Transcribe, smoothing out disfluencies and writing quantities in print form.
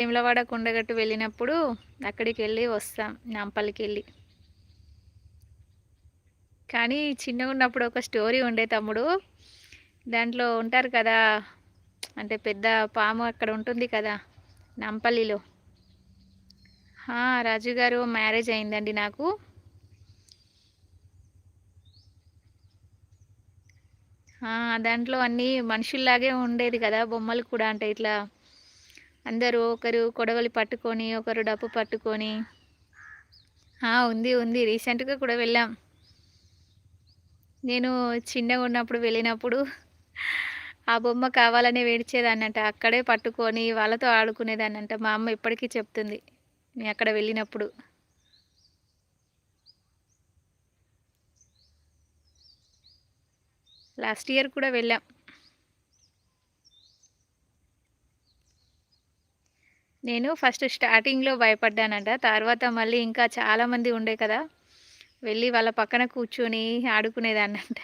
వేములవాడ కొండగట్టు వెళ్ళినప్పుడు అక్కడికెళ్ళి వస్తాం నాంపల్లికెళ్ళి. కానీ చిన్నగున్నప్పుడు ఒక స్టోరీ ఉండే తమ్ముడు. దాంట్లో ఉంటారు కదా! అంటే పెద్ద పాము అక్కడ ఉంటుంది కదా! నాంపల్లిలో. రాజుగారు మ్యారేజ్ అయిందండి నాకు. దాంట్లో అన్నీ మనుషుల్లాగే ఉండేది కదా! బొమ్మలు కూడా అంటే ఇట్లా అందరూ ఒకరు కొడవలి పట్టుకొని, ఒకరు డప్పు పట్టుకొని ఉంది. ఉంది. రీసెంట్‌గా కూడా వెళ్ళాం. నేను చిన్నగున్నప్పుడు వెళ్ళినప్పుడు ఆ బొమ్మ కావాలని ఏడ్చేదాన్నంట. అక్కడే పట్టుకొని వాళ్ళతో ఆడుకునేదాన్నంట. మా అమ్మ ఇప్పటికీ చెప్తుంది. నేను అక్కడ వెళ్ళినప్పుడు. లాస్ట్ ఇయర్ కూడా వెళ్ళాం. నేను ఫస్ట్ స్టార్టింగ్‌లో భయపడ్డానంట. తర్వాత మళ్ళీ ఇంకా చాలామంది ఉండే కదా! వెళ్ళి వాళ్ళ పక్కన కూర్చొని ఆడుకునేదాన్నంట.